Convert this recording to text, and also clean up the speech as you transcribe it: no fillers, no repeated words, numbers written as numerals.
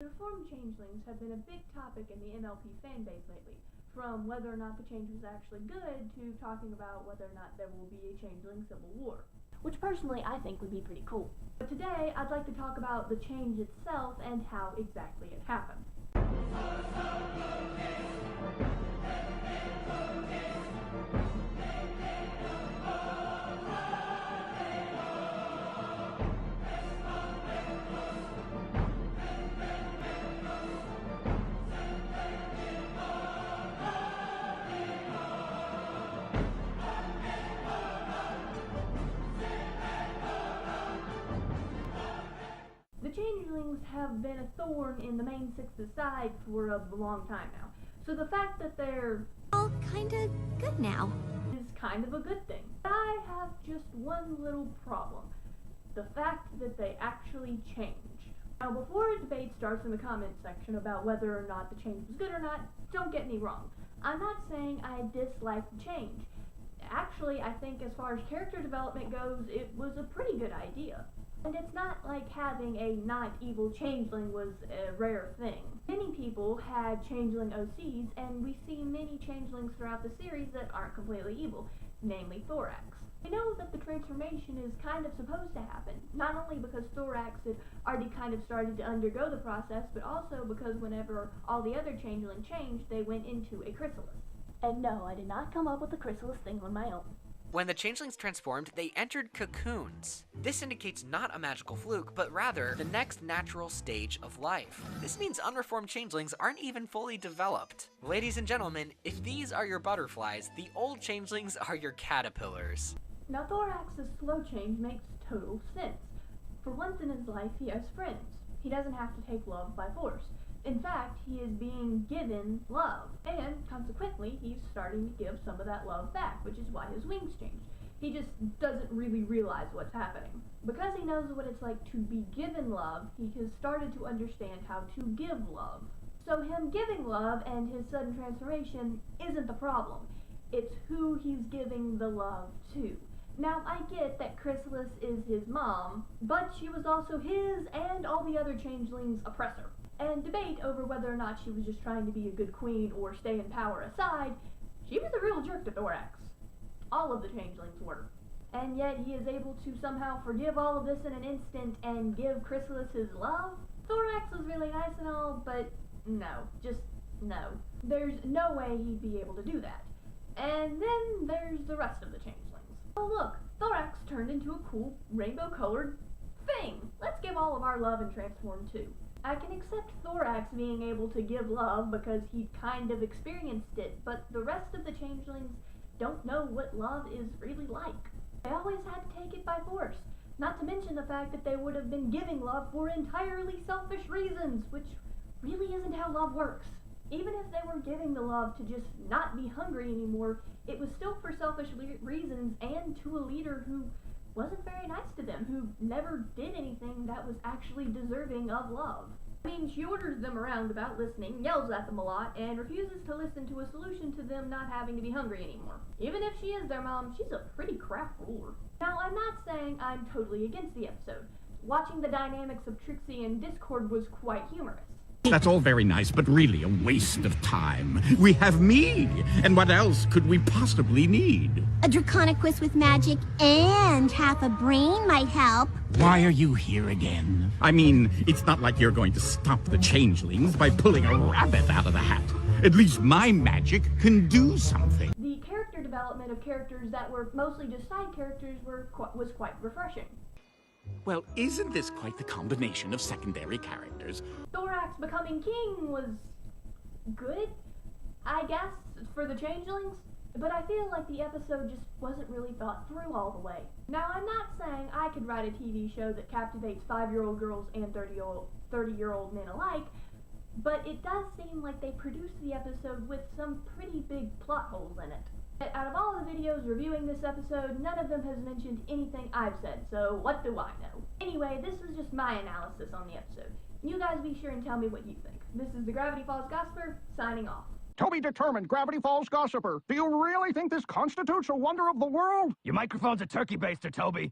Reformed changelings have been a big topic in the MLP fanbase lately, from whether or not the change was actually good to talking about whether or not there will be a changeling civil war, which personally I think would be pretty cool. But today I'd like to talk about the change itself and how exactly it happened. The changelings have been a thorn in the main six's side for a long time now, so the fact that they're all kinda good now is kind of a good thing. I have just one little problem: the fact that they actually changed. Now, before a debate starts in the comments section about whether or not the change was good or not, don't get me wrong. I'm not saying I dislike the change. Actually, I think as far as character development goes, it was a pretty good idea. And it's not like having a not evil changeling was a rare thing. Many people had changeling OCs, and we see many changelings throughout the series that aren't completely evil, namely Thorax. We know that the transformation is kind of supposed to happen, not only because Thorax had already kind of started to undergo the process, but also because whenever all the other changeling changed, they went into a chrysalis. And no, I did not come up with the chrysalis thing on my own. When the changelings transformed, they entered cocoons. This indicates not a magical fluke, but rather the next natural stage of life. This means unreformed changelings aren't even fully developed. Ladies and gentlemen, if these are your butterflies, the old changelings are your caterpillars. Now, Thorax's slow change makes total sense. For once in his life, he has friends. He doesn't have to take love by force. In fact, he is being given love, and consequently, he's starting to give some of that love back, which is why his wings changed. He just doesn't really realize what's happening. Because he knows what it's like to be given love, he has started to understand how to give love. So him giving love and his sudden transformation isn't the problem. It's who he's giving the love to. Now, I get that Chrysalis is his mom, but she was also his and all the other changelings' oppressor. And debate over whether or not she was just trying to be a good queen or stay in power aside, she was a real jerk to Thorax. All of the changelings were. And yet he is able to somehow forgive all of this in an instant and give Chrysalis his love? Thorax was really nice and all, but no, just no. There's no way he'd be able to do that. And then there's the rest of the changelings. Oh look, Thorax turned into a cool rainbow-colored thing. Let's give all of our love and transform too. I can accept Thorax being able to give love because he kind of experienced it, but the rest of the changelings don't know what love is really like. They always had to take it by force, not to mention the fact that they would have been giving love for entirely selfish reasons, which really isn't how love works. Even if they were giving the love to just not be hungry anymore, it was still for selfish reasons and to a leader who wasn't very nice to them, who never did anything that was actually deserving of love. I mean, she orders them around without listening, yells at them a lot, and refuses to listen to a solution to them not having to be hungry anymore. Even if she is their mom, she's a pretty crap ruler. Now, I'm not saying I'm totally against the episode. Watching the dynamics of Trixie and Discord was quite humorous. That's all very nice, but really a waste of time. We have me, and what else could we possibly need? a draconic quiz with magic and half a brain might help. Why are you here again? I mean, it's not like you're going to stop the changelings by pulling a rabbit out of the hat. At least my magic can do something. The character development of characters that were mostly just side characters was quite refreshing. Well, isn't this quite the combination of secondary characters? Thorax becoming king was good, I guess, for the changelings, but I feel like the episode just wasn't really thought through all the way. Now, I'm not saying I could write a TV show that captivates 5-year-old girls and 30-year-old men alike, but it does seem like they produced the episode with some pretty big plot holes in it. Out of all the videos reviewing this episode, none of them has mentioned anything I've said, so what do I know? Anyway, this was just my analysis on the episode. You guys be sure and tell me what you think. This is the Gravity Falls Gossiper, signing off. To be determined, Gravity Falls Gossiper. Do you really think this constitutes a wonder of the world? Your microphone's a turkey baster, Toby.